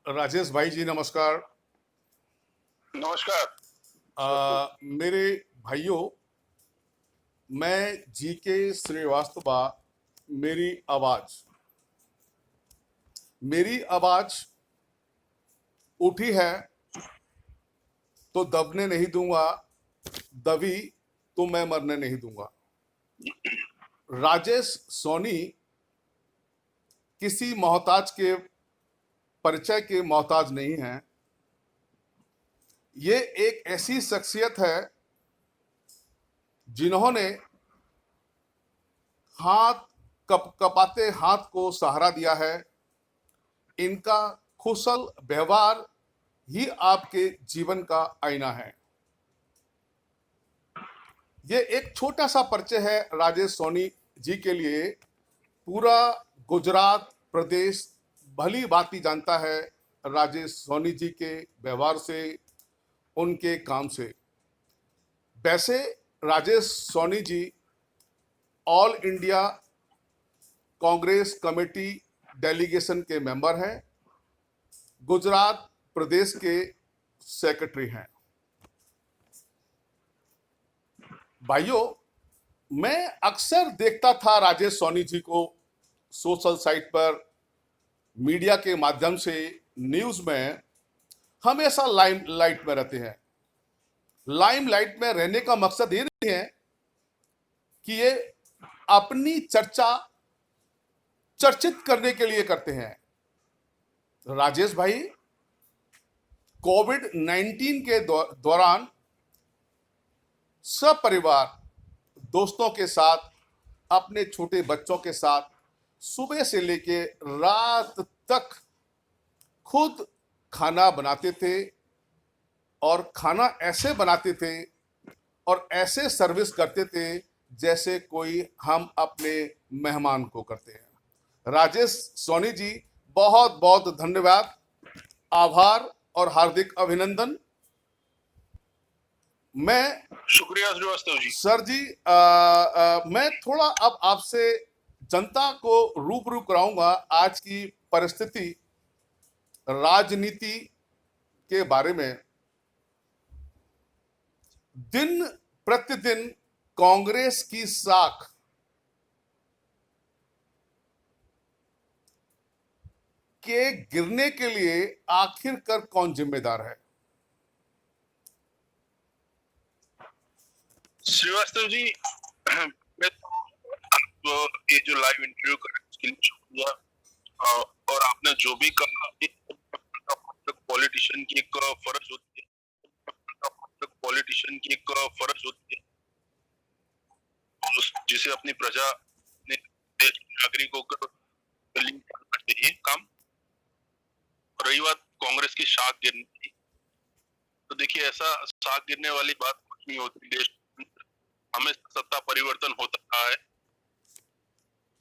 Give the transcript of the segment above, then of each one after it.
राजेश भाई जी नमस्कार। नमस्कार। मेरे भाइयों, मैं जी के श्रीवास्तव। मेरी आवाज मेरी आवाज उठी है तो दबने नहीं दूंगा, दबी तो मैं मरने नहीं दूंगा। राजेश सोनी किसी मोहताज के परिचय के मोहताज नहीं है। ये एक ऐसी शख्सियत है जिन्होंने हाथ कपाते हाथ को सहारा दिया है। इनका कुशल व्यवहार ही आपके जीवन का आईना है। ये एक छोटा सा परिचय है राजेश सोनी जी के लिए। पूरा गुजरात प्रदेश भली भांति जानता है राजेश सोनी जी के व्यवहार से, उनके काम से। वैसे Rajesh Soni ji all India Congress committee delegation के मेंबर हैं, गुजरात प्रदेश के सेक्रेटरी हैं। भाइयों, मैं अक्सर देखता था राजेश सोनी जी को सोशल साइट पर, मीडिया के माध्यम से, न्यूज में। हमेशा लाइम लाइट में रहते हैं। लाइम लाइट में रहने का मकसद ये नहीं है कि ये अपनी चर्चा चर्चित करने के लिए करते हैं। राजेश भाई कोविड-19 के दौरान सपरिवार दोस्तों के साथ, अपने छोटे बच्चों के साथ सुबह से लेके रात तक खुद खाना बनाते थे, और खाना ऐसे बनाते थे और ऐसे सर्विस करते थे जैसे कोई हम अपने मेहमान को करते हैं। राजेश सोनी जी, बहुत बहुत धन्यवाद, आभार और हार्दिक अभिनंदन। मैं शुक्रिया श्रीवास्तव जी। सर जी, मैं थोड़ा अब आपसे जनता को रूबरू कराऊंगा आज की परिस्थिति, राजनीति के बारे में। दिन प्रतिदिन कांग्रेस की साख के गिरने के लिए आखिरकार कौन जिम्मेदार है? श्रीवास्तव जी, मैं तो ये जो लाइव इंटरव्यू कर उसके लिए शुक्रिया। और आपने जो भी कहा, पॉलिटिशियन की एक फर्ज होती है, पॉलिटिशियन की एक फर्ज होती है जिसे अपनी प्रजा ने, देश के नागरिकों को करना चाहिए काम। रही बात कांग्रेस की शाख गिरने की, तो देखिए, ऐसा शाख गिरने वाली बात कुछ नहीं होती। देश हमेशा सत्ता परिवर्तन होता रहा है।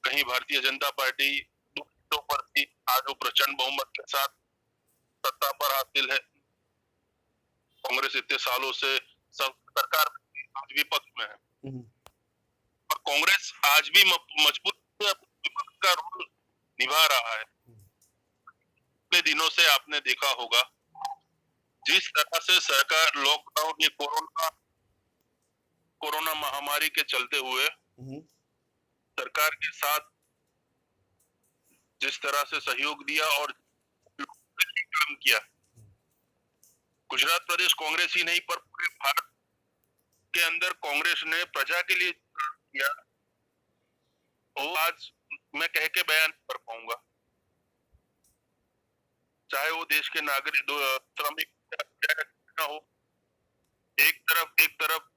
कहीं भारतीय जनता पार्टी दो सीटों पर थी, आज वो प्रचंड बहुमत के साथ सत्ता पर हासिल है। कांग्रेस इतने सालों से सब सरकार में, आज विपक्ष में है, और कांग्रेस आज भी मजबूत विपक्ष का रोल निभा रहा है। पिछले दिनों से आपने देखा होगा, जिस तरह से सरकार लॉकडाउन, ये कोरोना महामारी के चलते हुए सरकार के साथ जिस तरह से सहयोग दिया और काम किया, गुजरात प्रदेश कांग्रेस ही नहीं पर पूरे भारत के अंदर कांग्रेस ने प्रजा के लिए किया, वो आज मैं कह के बयान कर पाऊंगा। चाहे वो देश के नागरिक, श्रमिक हो, एक तरफ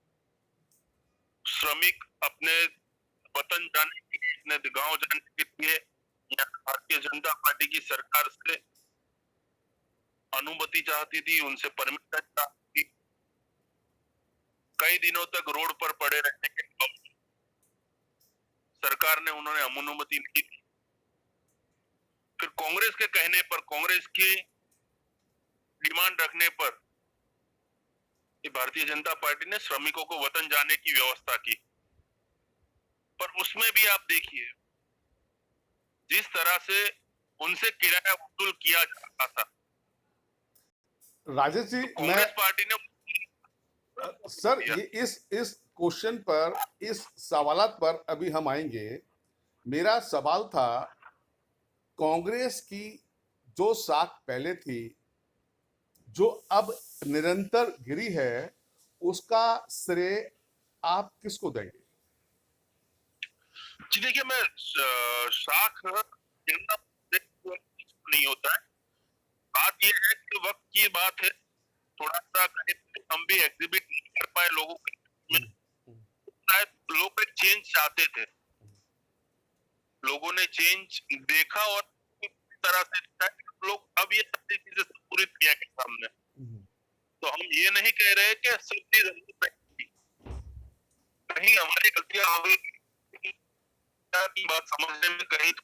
श्रमिक अपने वतन जाने के लिए, अपने गांव जाने के लिए भारतीय जनता पार्टी की सरकार से अनुमति चाहती थी, उनसे परमिशन चाहती थी। कई दिनों तक रोड पर पड़े रहने के बावजूद सरकार ने उन्होंने अनुमति नहीं दी। फिर कांग्रेस के कहने पर, कांग्रेस की डिमांड रखने पर भारतीय जनता पार्टी ने श्रमिकों को वतन जाने की व्यवस्था की। पर उसमें भी आप देखिए, जिस तरह से उनसे किराया वसूल किया जा रहा था, राजेश जी, तो मैं कांग्रेस पार्टी ने सर दिया। ये इस क्वेश्चन पर, इस सवालात पर अभी हम आएंगे। मेरा सवाल था, कांग्रेस की जो साख पहले थी, जो अब निरंतर गिरी है, उसका श्रेय आप किसको देंगे? जी देखिए, मैं शाख गिरना नहीं होता है। बात यह है कि वक्त की बात है, थोड़ा सा कहीं हम भी एग्जिबिट नहीं कर पाए लोगों के में। शायद लोग एक चेंज चाहते थे, लोगों ने चेंज देखा और इस तरह से लोग अब ये सारी चीजें पूरी दुनिया के सामने। तो हम ये नहीं कह रहे कि सब चीज कहीं हमारी गलतियां हो गई की बात समझने में, कहीं तो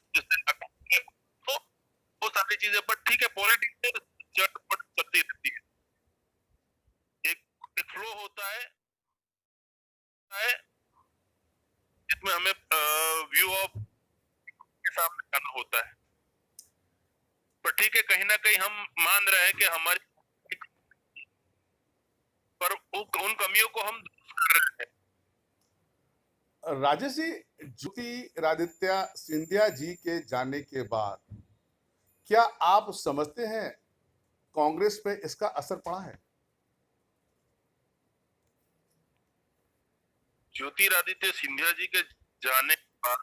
वो सारी चीजें, पर ठीक है, पॉलिटिक्स में चटपट चलती रहती है। एक फ्लो होता है जिसमें हमें व्यू ऑफ के सामने जाना होता है। पर ठीक है, कहीं ना कहीं हम मान रहे हैं कि हमारी, पर उन कमियों को हम दूर कर रहे हैं। राजेश जी, ज्योतिरादित्य सिंधिया जी के जाने के बाद क्या आप समझते हैं कांग्रेस पे इसका असर पड़ा है? ज्योतिरादित्य सिंधिया जी के जाने के बाद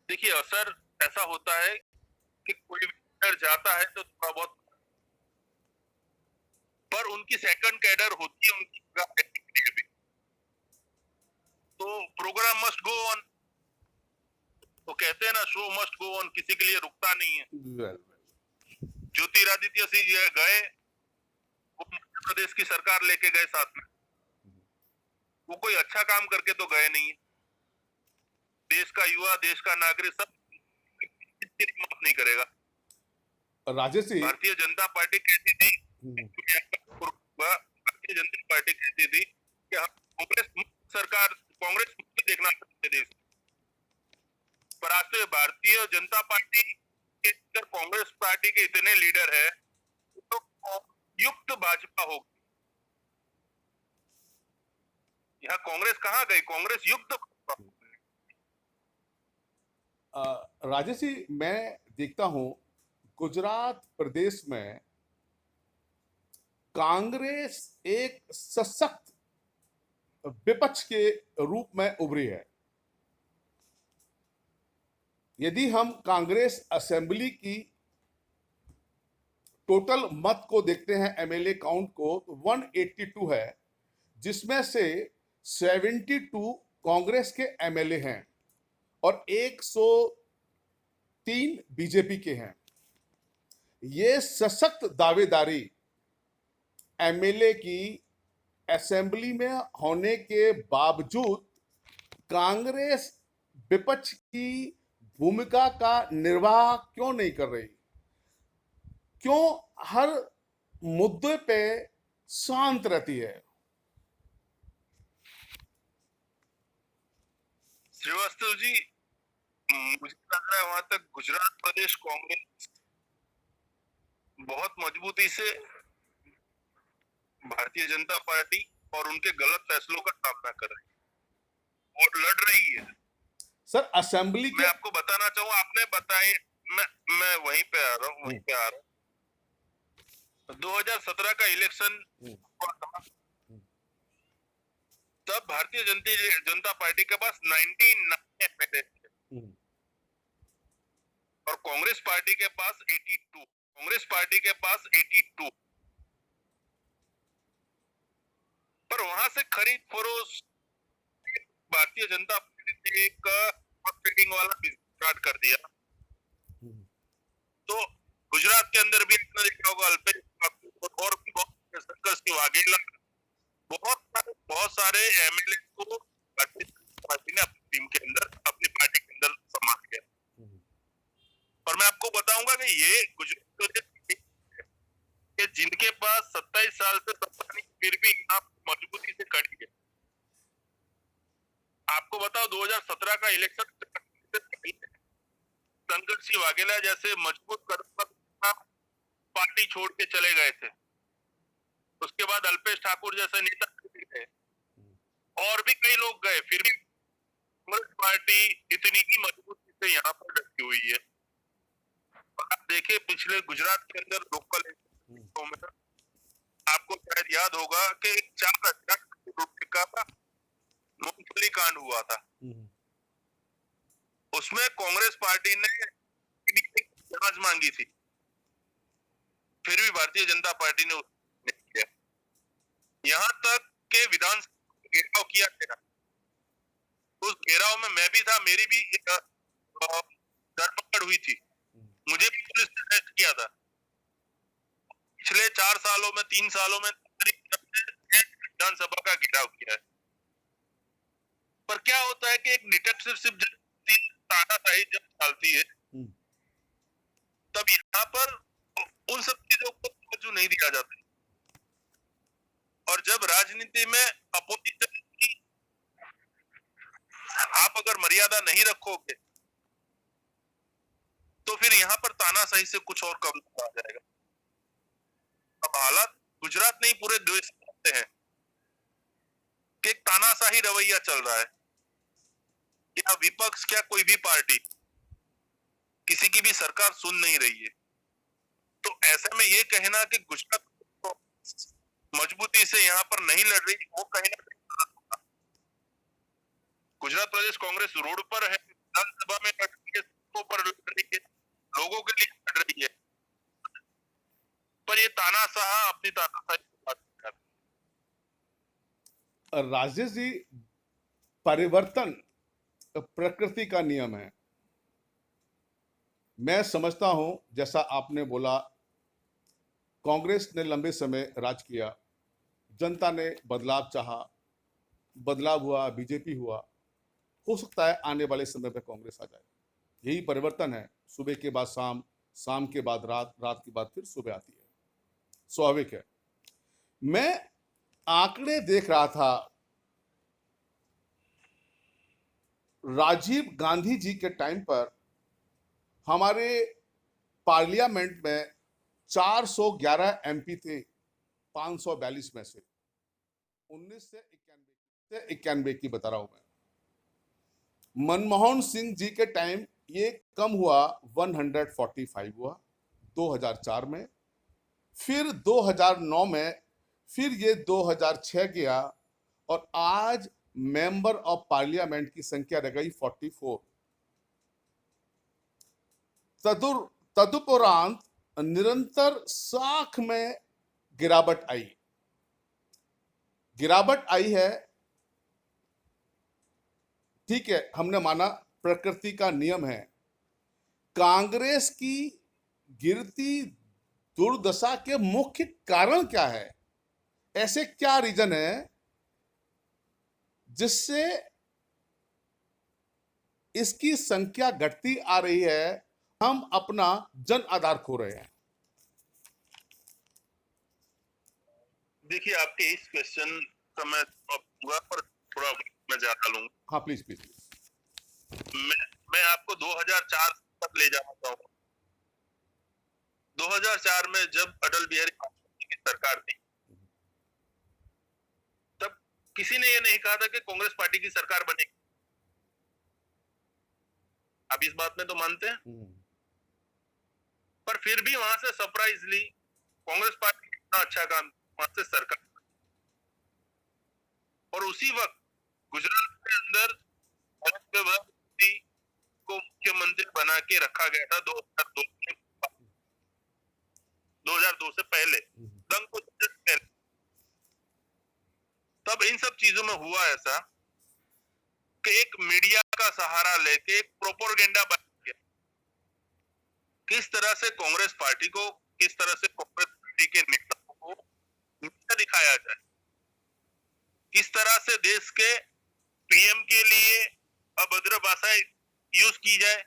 देखिए, असर ऐसा होता है कि कोई भी लीडर जाता है तो थोड़ा बहुत, पर उनकी सेकंड कैडर होती है उनकी जगह लेने के लिए भी। तो प्रोग्राम मस्ट गो ऑन, तो कहते हैं ना, शो मस्ट गो ऑन, किसी के लिए रुकता नहीं है। वेल, ज्योतिरादित्य सिंह गए, वो मध्य प्रदेश की सरकार लेके गए साथ में, वो कोई अच्छा काम करके तो गए नहीं है। देश का युवा, देश का नागरिक सब इसकी हिम्मत नहीं करेगा। राजेश जी, भारतीय जनता पार्टी कहती थी, भारतीय जनता पार्टी कहती थी कि हम कांग्रेस मुक्त सरकार, कांग्रेस मुक्त देखना चाहते देश। पर आज तो भारतीय जनता पार्टी के अंदर कांग्रेस पार्टी के इतने लीडर है, तो युक्त भाजपा होगी। यहाँ कांग्रेस कहाँ गई, कांग्रेस युक्त। राजेश जी, मैं देखता हूं गुजरात प्रदेश में कांग्रेस एक सशक्त विपक्ष के रूप में उभरी है। यदि हम कांग्रेस असेंबली की टोटल मत को देखते हैं, एमएलए काउंट को, तो 182 है, जिसमें से 72 कांग्रेस के एमएलए हैं और 103 बीजेपी के हैं। ये सशक्त दावेदारी एमएलए की असेंबली में होने के बावजूद कांग्रेस विपक्ष की भूमिका का निर्वाह क्यों नहीं कर रही? क्यों हर मुद्दे पे शांत रहती है? श्रीवास्तव जी, मुझे लग रहा है वहां तक गुजरात प्रदेश कांग्रेस बहुत मजबूती से भारतीय जनता पार्टी और उनके गलत फैसलों का सामना कर रही है और लड़ रही है। सर, असेंबली मैं के आपको बताना चाहूँ, आपने बताए, मैं वहीं पे आ रहा हूँ, 2017 का इलेक्शन, तब भारतीय जनता पार्टी के पास 99 एमएलए थे और कांग्रेस पार्टी के पास 82, कांग्रेस पार्टी के पास 82। पर वहां से खरीद फरोख्त भारतीय जनता पार्टी ने एक ट्रेडिंग वाला बिजनेस स्टार्ट कर दिया। तो गुजरात के अंदर भी आपने देखा होगा, अल्पेश ठाकोर और भी बहुत शंकर सिंह वाघेला, बहुत सारे एमएलए को भारतीय जनता पार्टी ने अपनी टीम के अंदर, अपनी पार्टी के अंदर संभाल लिया। पर मैं आपको बताऊंगा कि ये गुजरात के जिनके पास 27 साल से सत्ता नहीं, फिर भी आप मजबूती से खड़ी है। आपको बताओ, 2017 का इलेक्शन शंकर सिंह वाघेला जैसे मजबूत कदम पार्टी छोड़ के चले गए थे। उसके बाद अल्पेश ठाकुर जैसे नेता गए और भी कई लोग गए, फिर भी कांग्रेस पार्टी इतनी ही मजबूती से यहाँ पर डटी हुई है। आप देखिए पिछले गुजरात के अंदर लोकल में आपको शायद याद होगा कि 4,000 करोड़ रुपए का मूंगफली कांड हुआ था। उसमें कांग्रेस पार्टी ने जांच मांगी थी, फिर भी भारतीय जनता पार्टी ने नहीं किया। यहाँ तक के विधानसभा घेराव किया गया, उस घेराव में मैं भी था, मेरी भी धरपकड़ हुई थी, मुझे भी पुलिस ने अरेस्ट किया था। पिछले 4 सालों में 3 सालों में विधानसभा का घेराव किया है। पर क्या होता है कि एक डिटेक्टिवशिप तानाशाही जब चलती है तब यहाँ पर उन सब चीजों को तवज्जो नहीं दिया जाता। और जब राजनीति में अपोजिशन की आप अगर मर्यादा नहीं रखोगे तो फिर यहाँ पर तानाशाही से कुछ और कम आ जाएगा। अब हालात गुजरात नहीं पूरे देश में हैं कि एक तानाशाही रवैया चल रहा है। क्या विपक्ष, क्या कोई भी पार्टी किसी की भी सरकार सुन नहीं रही है। तो ऐसे में ये कहना कि गुजरात मजबूती से यहाँ पर नहीं लड़ रही, वो कहीं ना कहीं गुजरात प्रदेश कांग्रेस रोड पर है, विधानसभा में लड़ रही है, पर लड़ रही है, लोगों के लिए लड़ रही है। पर ये तानाशाह अपनी तानाशाही की बात कर रहे हैं। राजेश जी, परिवर्तन प्रकृति का नियम है। मैं समझता हूं, जैसा आपने बोला, कांग्रेस ने लंबे समय राज किया, जनता ने बदलाव चाहा, बदलाव हुआ, बीजेपी हुआ। हो सकता है आने वाले समय में कांग्रेस आ जाए। यही परिवर्तन है। सुबह के बाद शाम, शाम के बाद रात, रात के बाद फिर सुबह आती है, स्वाभाविक है। मैं आंकड़े देख रहा था, राजीव गांधी जी के टाइम पर हमारे पार्लियामेंट में 411 एमपी थे 542 में से। 19 से 91 की बता रहा हूं मैं। मनमोहन सिंह जी के टाइम ये कम हुआ, 145 हुआ 2004 में, फिर 2009 में, फिर ये 2006 गया और आज मेंबर ऑफ पार्लियामेंट की संख्या रह गई 44। तदुपरांत निरंतर साख में गिरावट आई है। ठीक है, हमने माना प्रकृति का नियम है। कांग्रेस की गिरती दुर्दशा के मुख्य कारण क्या है? ऐसे क्या रीजन है जिससे इसकी संख्या घटती आ रही है, हम अपना जन आधार खो रहे हैं? देखिए, आपके इस क्वेश्चन का मैं पर थोड़ा मैं ज्यादा लूंगा। हाँ प्लीज प्लीज। मैं आपको 2004 तक ले जाना चाहूंगा। 2004 में जब अटल बिहारी वाजपेयी की सरकार थी, तब किसी ने ये नहीं कहा था कि कांग्रेस पार्टी की सरकार बनेगी। आप इस बात में तो मानते हैं? पर फिर भी वहां से सरप्राइजली कांग्रेस पार्टी ने इतना अच्छा काम, वहां से सरकार, और उसी वक्त गुजरात के अंदर को मुख्यमंत्री बना के रखा गया था 2002 से पहले, दंग को पहले। तब इन सब चीजों में हुआ ऐसा कि एक मीडिया का सहारा लेके एक प्रोपेगेंडा बन गया, किस तरह से कांग्रेस पार्टी को, किस तरह से कांग्रेस पार्टी के नेताओं को नीचा दिखाया जाए, किस तरह से देश के पीएम के लिए अभद्र भाषा यूज की जाए,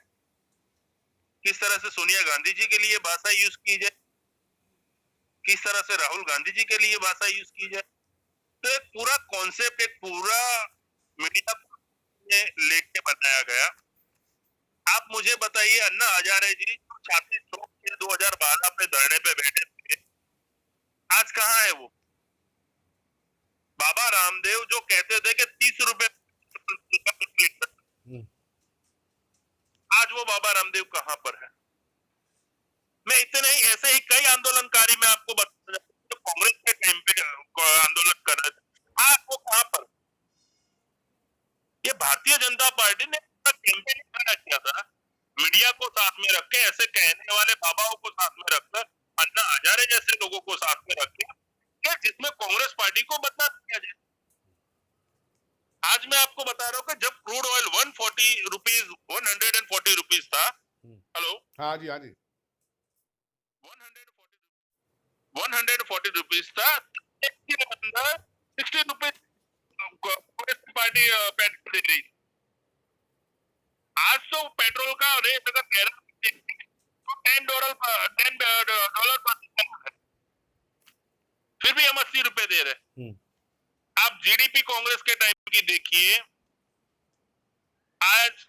किस तरह से सोनिया गांधी जी के लिए भाषा यूज की जाए, किस तरह से राहुल गांधी जी के लिए भाषा यूज की जाए। तो एक पूरा कॉन्सेप्ट, एक पूरा मीडिया लेके बनाया गया। आप मुझे बताइए, अन्ना हजारे जी छाती ठोक 2012 में धरने पे बैठे थे, आज कहाँ है वो बाबा रामदेव जो कहते थे कि 30 रुपए हम्म, आज वो बाबा रामदेव कहाँ पर है? मैं इतने ही ऐसे ही कई आंदोलनकारी मैं आपको बता जो कांग्रेस के टाइम पे आंदोलन कर रहे थे, आज वो कहाँ पर? ये भारतीय जनता पार्टी ने कैंपेन खड़ा किया था, मीडिया को साथ में रख के, ऐसे कहने वाले बाबाओं को साथ में रखकर, अन्ना हजारे जैसे लोगों को साथ में रख के, जिसमें कांग्रेस पार्टी को बदनाम किया जाए। आज मैं आपको बता रहा हूँ कि जब क्रूड ऑयल 140 रुपीज था, हेलो, हाँ जी, हाँ जी, 140 रुपीज था, इसके अंदर 60 रुपीज कांग्रेस पार्टी पेट्रोल दे रही। आज तो पेट्रोल का रेट अगर $10 पर, फिर भी हम 80 रुपए दे रहे। आप जीडीपी कांग्रेस के टाइम की देखिए, आज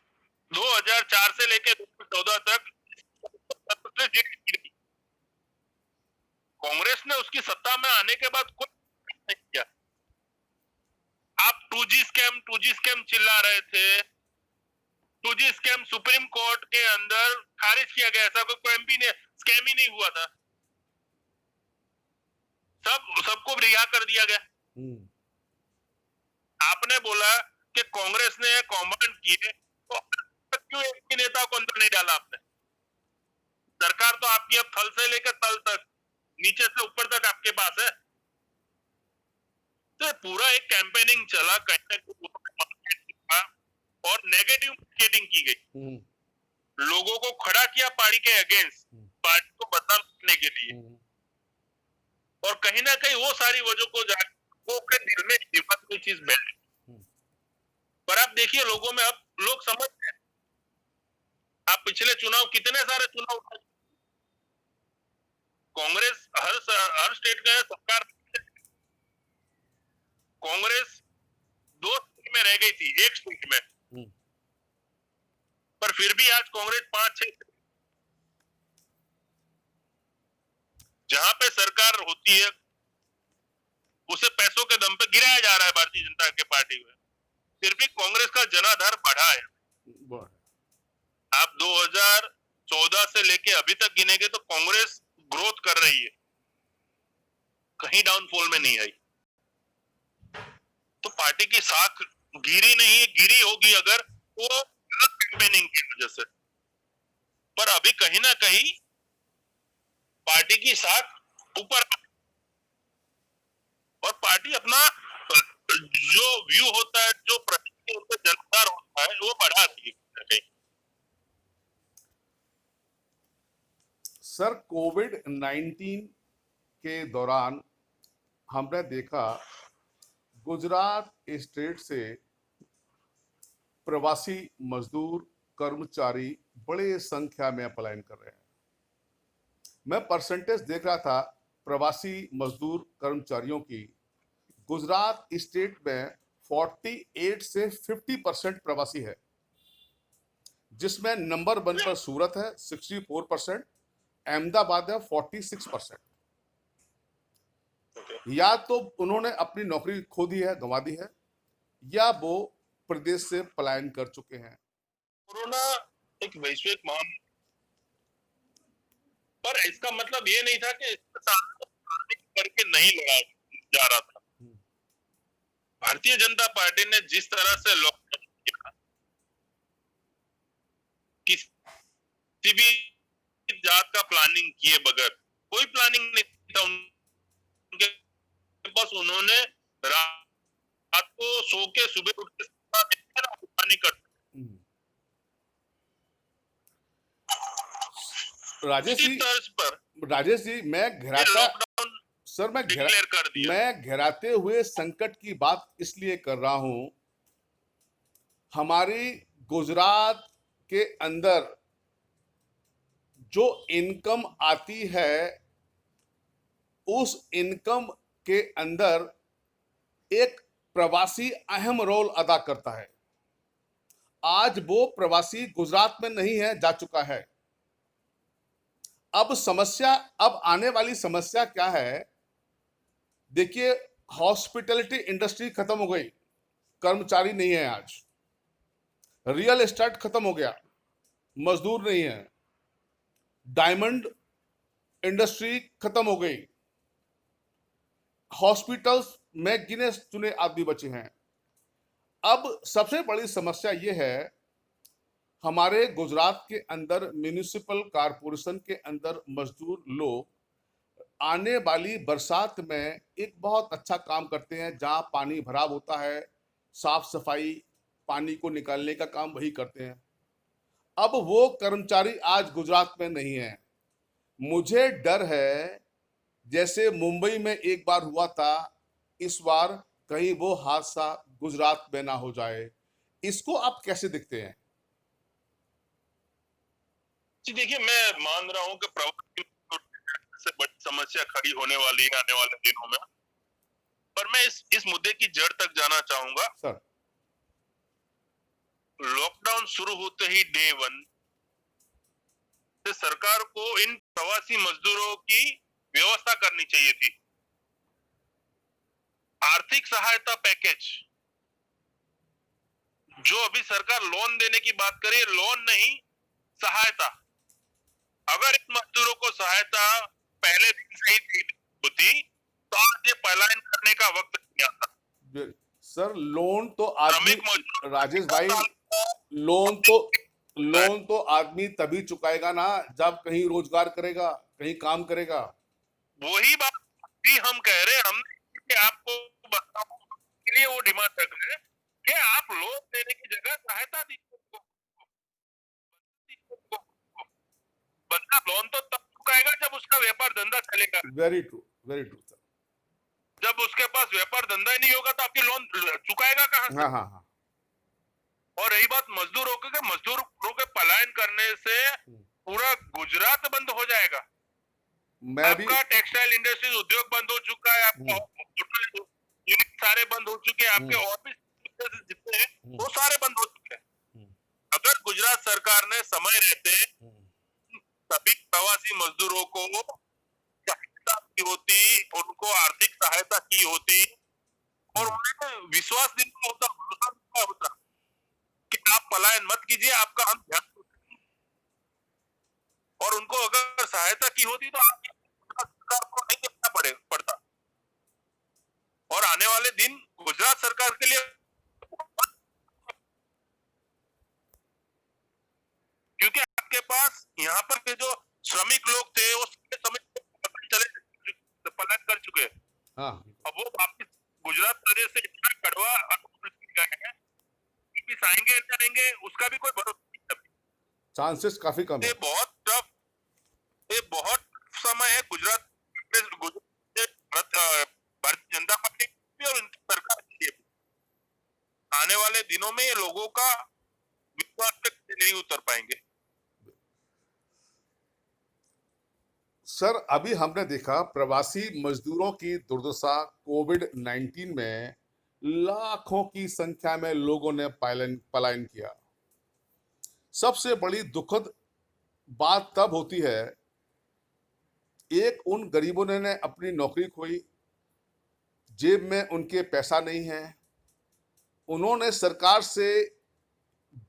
2004 से लेकर 2014 तक जीडीपी, कांग्रेस ने उसकी सत्ता में आने के बाद कुछ नहीं किया। आप 2G स्कैम चिल्ला रहे थे, 2G स्कैम सुप्रीम कोर्ट के अंदर खारिज किया गया, ऐसा कोई एमपी ने स्कैम ही नहीं हुआ था, सबको रिहा कर दिया गया। आपने बोला कि कांग्रेस ने कौमांड किए, तो क्यों एक भी नेता को अंदर नहीं डाला आपने? सरकार तो आपकी अब थल से लेकर तल तक, नीचे से ऊपर तक आपके पास है। तो पूरा एक कैंपेनिंग चला, और नेगेटिव मार्केटिंग की गई, लोगों को खड़ा किया पार्टी के अगेंस्ट, पार्टी को बदनाम करने के लिए, और कहीं ना कहीं वो सारी वजह को वो अपने दिल में हिम्मत की चीज बैठ। पर आप देखिए लोगों में, अब लोग समझ रहे हैं। आप पिछले चुनाव, कितने सारे चुनाव कांग्रेस हर स्टेट का सरकार, कांग्रेस 2 स्टेट में रह गई थी, 1 स्टेट में, पर फिर भी आज कांग्रेस 5-6 जहां पे सरकार होती है, उसे पैसों के दम पे गिराया जा रहा है भारतीय जनता के पार्टी में, फिर भी कांग्रेस का जनाधार बढ़ा है। आप 2014 से लेके अभी तक गिनेंगे तो कांग्रेस ग्रोथ कर रही है, कहीं डाउनफॉल में नहीं आई। तो पार्टी की साख गिरी नहीं, गिरी होगी अगर वो कैंपेनिंग की वजह से, पर अभी कहीं ना कहीं पार्टी की साख ऊपर, और पार्टी अपना जो व्यू होता है, जो जनता होता है, वो बढ़ाती है। सर, कोविड-19 के दौरान हमने देखा गुजरात स्टेट से प्रवासी मजदूर कर्मचारी बड़े संख्या में पलायन कर रहे हैं। मैं परसेंटेज देख रहा था प्रवासी मजदूर कर्मचारियों की, गुजरात स्टेट में 48 से 50% प्रवासी है, जिसमें नंबर 1 पर सूरत है 64%, अहमदाबाद है 46%। या तो उन्होंने अपनी नौकरी खो दी है, गंवा दी है, या वो प्रदेश से पलायन कर चुके हैं। कोरोना एक वैश्विक महामारी, पर इसका मतलब ये नहीं था कि करके नहीं लड़ा जा रहा था। भारतीय जनता पार्टी ने जिस तरह से लॉकडाउन किया, किसी भी जात का प्लानिंग किए बगैर, कोई प्लानिंग नहीं था उनके बस, उन्होंने रात को सो के सुबह उठ के करते। राजेश जी, मैं घेराते हुए संकट की बात इसलिए कर रहा हूं, हमारी गुजरात के अंदर जो इनकम आती है, उस इनकम के अंदर एक प्रवासी अहम रोल अदा करता है। आज वो प्रवासी गुजरात में नहीं है, जा चुका है। अब आने वाली समस्या क्या है? देखिए, हॉस्पिटैलिटी इंडस्ट्री खत्म हो गई, कर्मचारी नहीं है आज। रियल एस्टेट खत्म हो गया, मजदूर नहीं है। डायमंड इंडस्ट्री खत्म हो गई। हॉस्पिटल्स में गिने चुने आदमी बचे हैं। अब सबसे बड़ी समस्या यह है, हमारे गुजरात के अंदर म्युनिसिपल कॉरपोरेशन के अंदर मजदूर लोग आने वाली बरसात में एक बहुत अच्छा काम करते हैं। जहां पानी भराव होता है, साफ सफाई, पानी को निकालने का काम वही करते हैं। अब वो कर्मचारी आज गुजरात में नहीं है। मुझे डर है, जैसे मुंबई में एक बार हुआ था, इस बार कहीं वो हादसा गुजरात में ना हो जाए। इसको आप कैसे देखते हैं? जी देखिए, मैं मान रहा हूं कि प्रवासी से बड़ी समस्या खड़ी होने वाली है आने वाले दिनों में। पर मैं इस मुद्दे की जड़ तक जाना चाहूंगा। सर, लॉकडाउन शुरू होते ही डे 1 से सरकार को इन प्रवासी मजदूरों की व्यवस्था करनी चाहिए थी। आर्थिक सहायता पैकेज, जो अभी सरकार लोन देने की बात करे, लोन नहीं, सहायता। अगर इन मजदूरों को सहायता पहले दिन से ही दी होती तो आज ये पलायन करने का वक्त नहीं आता। सर, लोन तो आदमी, श्रमिक मजदूर राजेश भाई, लोन तो आदमी तभी चुकाएगा ना जब कहीं रोजगार करेगा, कहीं काम करेगा। वही बात भी हम कह रहे हैं। हमने आपको बताओ के लिए वो डिमांड रख रहे हैं कि आप लोन देने की जगह सहायता दीजिए। बंदा लोन तो तब चुकाएगा जब उसका व्यापार धंधा चलेगा। Very true sir. जब उसके पास व्यापार धंधा ही नहीं होगा तो आपकी लोन चुकाएगा कहां से? हाँ। और रही बात मजदूरों के, मजदूरों के पलायन करने से पूरा गुजरात बंद हो जाएगा। आपका टेक्सटाइल इंडस्ट्रीज उद्योग बंद हो चुका है, आपका होटल यूनिट सारे बंद हो चुके हैं, आपके ऑफिस जितने हैं वो सारे बंद हो चुके हैं। अगर गुजरात सरकार ने समय रहते सभी प्रवासी मजदूरों को सहायता की होती, उनको आर्थिक सहायता की होती और उन्हें विश्वास दिलाना होता, भरोसा दिलाना होता कि आप पलायन मत कीजिए, आपका हम ध्यान रखेंगे। और उनको अगर सहायता की होती तो आज सरकार को नहीं देखना पड़ता। और आने वाले दिन गुजरात सरकार के लिए, क्योंकि आपके पास यहाँ पर के जो श्रमिक लोग थे वो समय चले पलायन कर चुके हैं। हाँ। अब वो वापिस गुजरात प्रदेश से इतना कड़वा गए हैं, आएंगे या रहेंगे उसका भी कोई भरोसा नहीं। चांसेस काफी कम है। ये बहुत समय है गुजरात भारतीय जनता पार्टी और उनकी सरकार के लिए। आने वाले दिनों में ये लोगों का विश्वास पे नहीं उतर पाएंगे। सर, अभी हमने देखा प्रवासी मजदूरों की दुर्दशा। कोविड-19 में लाखों की संख्या में लोगों ने पलायन किया। सबसे बड़ी दुखद बात तब होती है, एक उन गरीबों ने अपनी नौकरी खोई, जेब में उनके पैसा नहीं है, उन्होंने सरकार से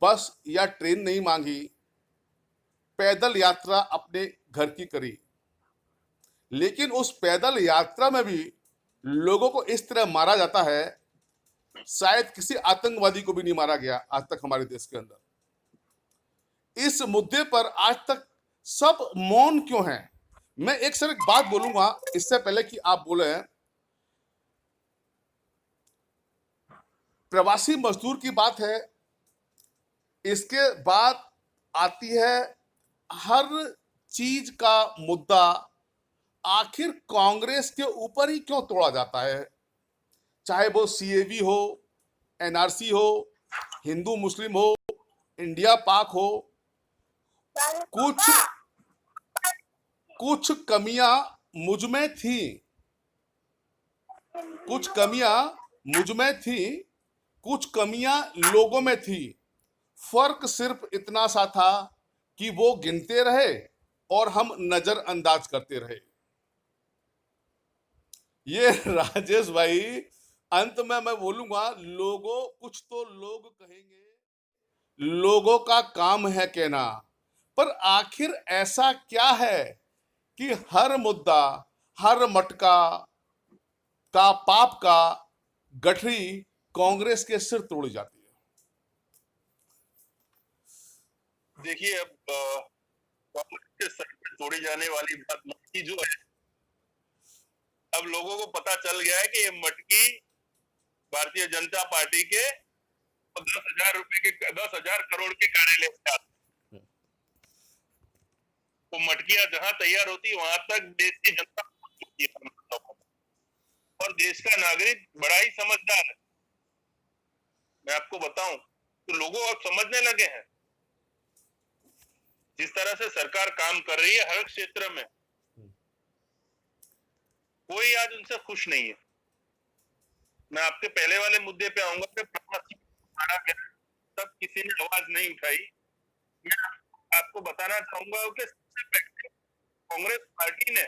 बस या ट्रेन नहीं मांगी, पैदल यात्रा अपने घर की करी। लेकिन उस पैदल यात्रा में भी लोगों को इस तरह मारा जाता है, शायद किसी आतंकवादी को भी नहीं मारा गया आज तक हमारे देश के अंदर। इस मुद्दे पर आज तक सब मौन क्यों हैं? मैं एक बात बोलूंगा इससे पहले कि आप बोले। प्रवासी मजदूर की बात है, इसके बाद आती है हर चीज का मुद्दा आखिर कांग्रेस के ऊपर ही क्यों तोड़ा जाता है? चाहे वो सीएवी हो, एनआरसी हो, हिंदू मुस्लिम हो, इंडिया पाक हो, कुछ कमियां मुझ में थी, कुछ कमियां लोगों में थी। फर्क सिर्फ इतना सा था कि वो गिनते रहे और हम नजरअंदाज करते रहे। ये राजेश भाई, अंत में मैं बोलूंगा, लोगों, कुछ तो लोग कहेंगे, लोगों का काम है कहना, पर आखिर ऐसा क्या है कि हर मुद्दा, हर मटका का, पाप का गठरी कांग्रेस के सिर तोड़ जाती है। देखिए, अब कांग्रेस के सर पे तोड़ी जाने वाली बात मटकी जो है, अब लोगों को पता चल गया है कि ये मटकी भारतीय जनता पार्टी के 10,000 करोड़ के कार्यालय से आती है। वो मटकियां जहां तैयार होती वहां तक देश की जनता पहुंच चुकी है, और देश का नागरिक बड़ा ही समझदार है। मैं आपको बताऊं तो लोगों अब समझने लगे हैं जिस तरह से सरकार काम कर रही है हर क्षेत्र में, कोई आज उनसे खुश नहीं है। मैं आपके पहले वाले मुद्दे पे आऊंगा कि प्रवासी मारा गया, तब किसी ने आवाज नहीं उठाई। मैं आपको बताना चाहूंगा कि सबसे पहले कांग्रेस पार्टी ने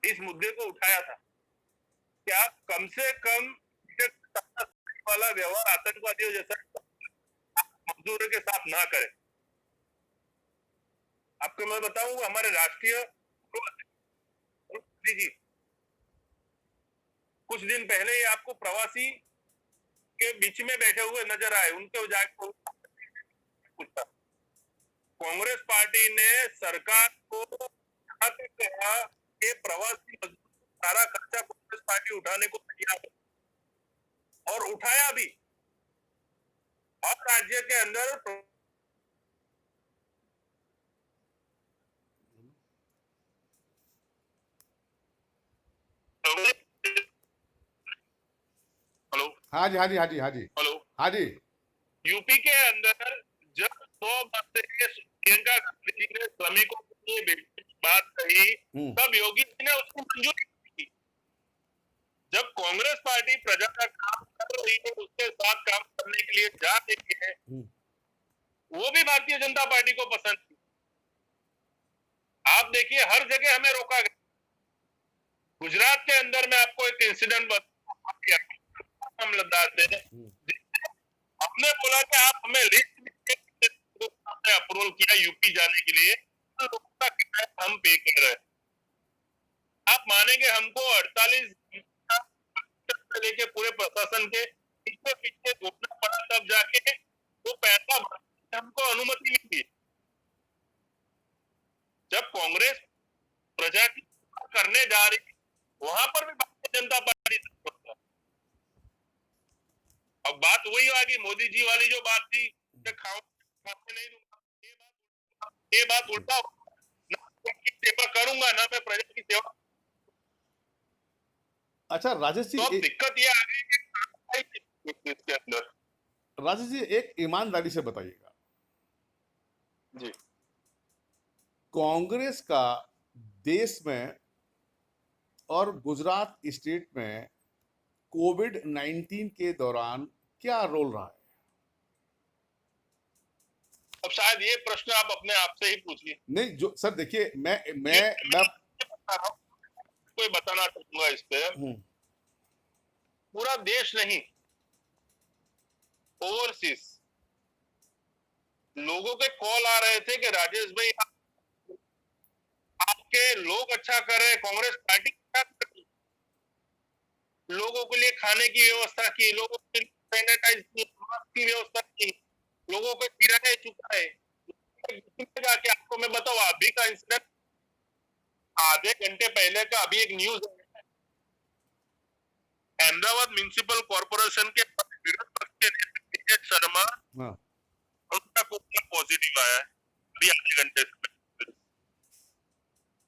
इस मुद्दे को उठाया था कि आप कम से कम वाला व्यवहार आतंकवादियों जैसा मजदूरों के साथ ना करें। आपको मैं बताऊं, हमारे राष्ट्रीय जी कुछ दिन पहले ही आपको प्रवासी के बीच में बैठे हुए नजर आए, उनके जाकर पूछा। कांग्रेस पार्टी ने सरकार को कहा कि प्रवासी मजदूर सारा खर्चा कांग्रेस पार्टी उठाने को तैयार है, और उठाया भी। हर राज्य के अंदर हेलो, हाँ जी, हाँ जी, हाँ जी, हाँ जी, हेलो, हाँ जी। यूपी के अंदर जब 100 बस से प्रियंका गांधी जी ने श्रमिकों के लिए बात कही, तब योगी जी ने उसको मंजूरी दी। जब कांग्रेस पार्टी प्रजा का काम कर रही है, उसके साथ काम करने के लिए जा रही है, वो भी भारतीय जनता पार्टी को पसंद थी। आप देखिए, हर जगह हमें रोका गया। गुजरात के अंदर मैं आपको एक इंसिडेंट मामलतदार थे, हमने बोला कि आप हमें लिस्ट अप्रूवल किया यूपी जाने के लिए, तो लोगों का किराया हम पे कर रहे हैं। आप मानेंगे, हमको 48 लेके पूरे प्रशासन के पीछे पीछे घूमना पड़ा, तब जाके वो पैसा हमको अनुमति मिली। जब कांग्रेस प्रजा की करने जा रही, वहां पर भी भारतीय जनता पार्टी। अब बात वही आ गई, मोदी जी वाली जो बात थी कि खाने नहीं दूंगा, ये बात उल्टा, ना की सेवा करूंगा ना मैं प्रजा की सेवा। अच्छा राजेश जी, तो अब दिक्कत ये आ गई कि इसके अंदर, राजेश जी एक ईमानदारी से बताइएगा जी, कांग्रेस का देश में और गुजरात स्टेट में कोविड-19 के दौरान क्या रोल रहा है? अब शायद ये प्रश्न आप अपने आप से ही पूछिए। नहीं, जो सर देखिए, मैं कोई बताना चाहूंगा इस पे, पूरा देश नहीं, ओवरसीज लोगों के कॉल आ रहे थे कि राजेश भाई आपके लोग अच्छा कर रहे, कांग्रेस पार्टी क्या कर रही, लोगों के लिए खाने की व्यवस्था की, लोगों के लिए सैनिटाइज की व्यवस्था की, लोगों को किराए चुकाए। कि आपको मैं बताऊं, अभी का इंसिडेंट आधे घंटे पहले का, अभी एक न्यूज है, अहमदाबाद म्युनिसिपल कॉर्पोरेशन के विरोध पक्ष के शर्मा, उनका कोरोना पॉजिटिव आया है अभी आधे घंटे से।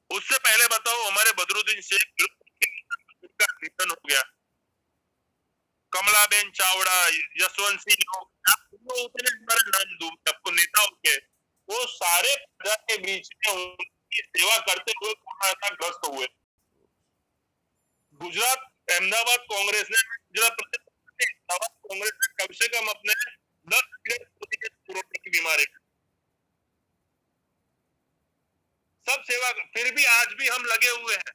उससे पहले बताओ, हमारे बदरुद्दीन शेख का निधन हो गया, कमलाबेन चावड़ा, यशवंत सिंह लोग, उतने हमारे नाम दूं आपको नेताओं के, वो सारे प्रजा के बीच में उनकी सेवा करते हुए कोरोना ग्रस्त हुए। गुजरात अहमदाबाद कांग्रेस ने, कांग्रेस ने कम से कम अपने 10 कोरोना की बीमारी, फिर भी आज भी हम लगे हुए हैं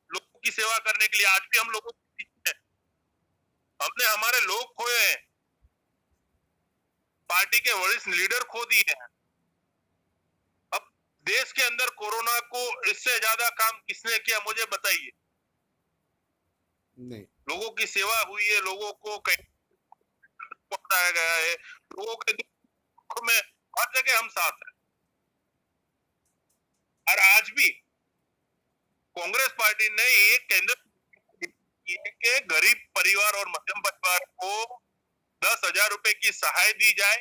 लोगों की सेवा करने के लिए। आज भी हम लोगों के बीच हैं। हमने हमारे लोग खोए हैं, पार्टी के वरिष्ठ लीडर खो दिए हैं। अब देश के अंदर कोरोना को इससे ज्यादा काम किसने किया, मुझे बताइए। नहीं, लोगों की सेवा हुई है, लोगों को कहीं पहुंचाया गया है, लोगों के दुख में हर जगह हम साथ हैं। और आज भी कांग्रेस पार्टी ने एक केंद्र के गरीब परिवार और मध्यम परिवार को 10,000 रुपए की सहाय दी जाए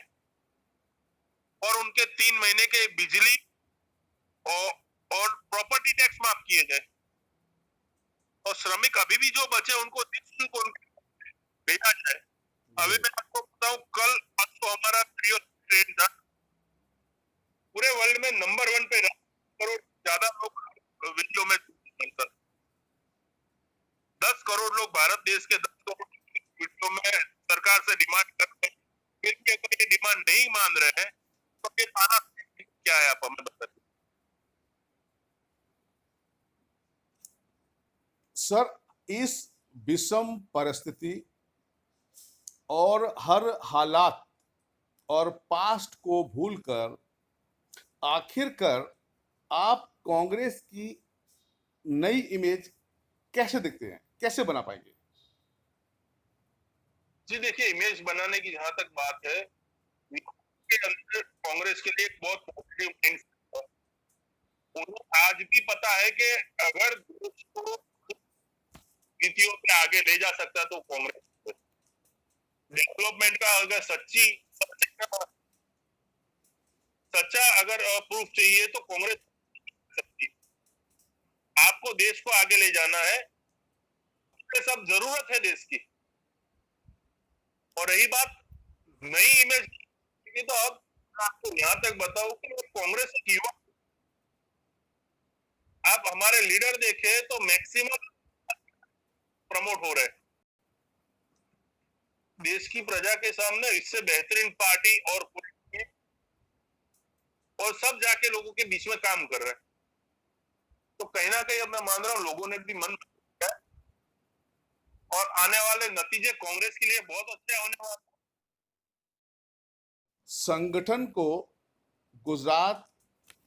और उनके 3 महीने के बिजली और प्रॉपर्टी टैक्स माफ किए जाए। और श्रमिक अभी भी जो बचे उनको भेजा जाए। अभी मैं आपको बताऊं, कल परसों हमारा ट्रेन था, पूरे वर्ल्ड में नंबर 1 पे करोड़ ज्यादा लोग वीडियो में 10 करोड़ लोग भारत देश के 10 करोड़ वीडियो में सरकार से डिमांड कर रहे हैं। फिर भी अगर ये डिमांड नहीं मान रहे हैं तो ये ताना क्या है, आप हमें बताइए। सर, इस विषम परिस्थिति और हर हालात और पास्ट को भूलकर आखिरकार आप कांग्रेस की नई इमेज कैसे दिखते हैं, कैसे बना पाएंगे? जी देखिए, इमेज बनाने की जहां तक बात है, के अंदर कांग्रेस के लिए एक बहुत पॉजिटिव माइंडसेट है। उन्हें आज भी पता है कि अगर देश को नीतियों पे आगे ले जा सकता तो कांग्रेस डेवलपमेंट का अगर सच्चा अगर प्रूफ चाहिए तो कांग्रेस सकती। आपको देश को आगे ले जाना है, ये सब जरूरत है देश की। और रही बात नई इमेज की, तो अब आपको यहां तक बताऊं कि कांग्रेस की युवा, आप हमारे लीडर देखे तो मैक्सिमम प्रमोट हो रहे हैं। देश की प्रजा के सामने इससे बेहतरीन पार्टी और सब जाके लोगों के बीच में काम कर रहे हैं। तो कहीं ना कहीं अब मैं मान रहा हूं लोगों ने भी मन किया और आने वाले नतीजे कांग्रेस के लिए बहुत अच्छे होने वाले। संगठन को गुजरात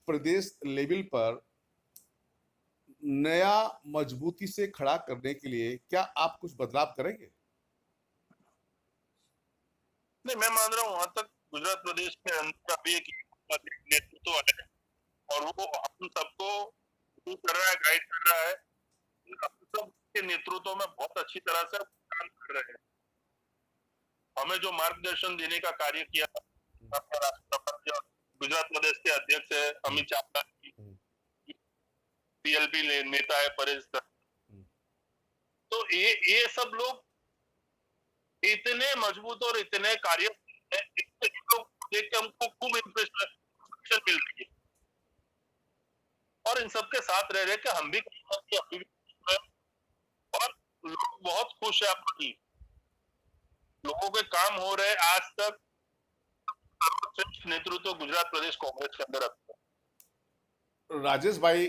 प्रदेश लेवल पर नया मजबूती से खड़ा करने के लिए क्या आप कुछ बदलाव करेंगे? नहीं, मैं मान रहा हूं वहां तक गुजरात प्रदेश के अंदर अभी एक नेतृत्व है और वो हम सबको कर रहा है, गाइड कर रहा है। हम सब के नेतृत्व में बहुत अच्छी तरह से काम कर रहे हैं। हमें जो मार्गदर्शन देने का कार्य किया गुजरात प्रदेश के अध्यक्ष है अमित चावला, पीएलपी नेता है परेश दत्त, तो ये सब लोग इतने मजबूत और इतने कार्य लोग देख के हमको खूब इंप्रेशन मिल रही है। और इन सबके साथ रह रहे कि हम भी और लोग बहुत खुश है। अपनी लोगों के काम हो रहे आज तक नेतृत्व गुजरात प्रदेश कांग्रेस के अंदर आता है। राजेश भाई,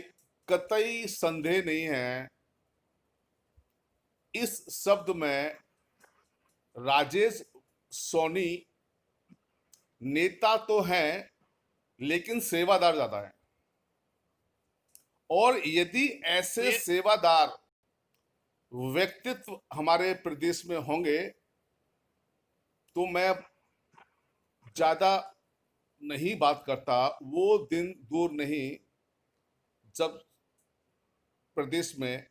कतई संदेह नहीं है इस शब्द में, राजेश सोनी नेता तो हैं लेकिन सेवादार ज्यादा है। और यदि ऐसे सेवादार व्यक्तित्व हमारे प्रदेश में होंगे तो मैं ज्यादा नहीं बात करता, वो दिन दूर नहीं जब प्रदेश में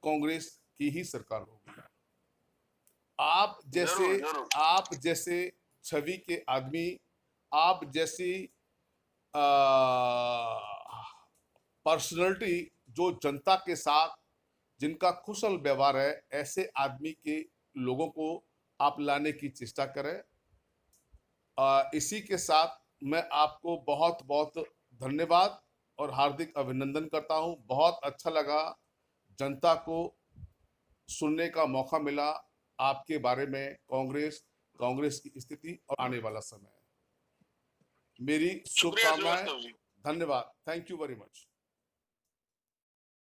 कांग्रेस की ही सरकार होगी। आप जैसे छवि के आदमी, आप जैसी पर्सनैलिटी जो जनता के साथ जिनका कुशल व्यवहार है, ऐसे आदमी के लोगों को आप लाने की चेष्टा करें। इसी के साथ मैं आपको बहुत बहुत धन्यवाद और हार्दिक अभिनंदन करता हूं। बहुत अच्छा लगा, जनता को सुनने का मौका मिला आपके बारे में, कांग्रेस की स्थिति और आने वाला समय। मेरी शुभकामनाएं। धन्यवाद। Thank you very much.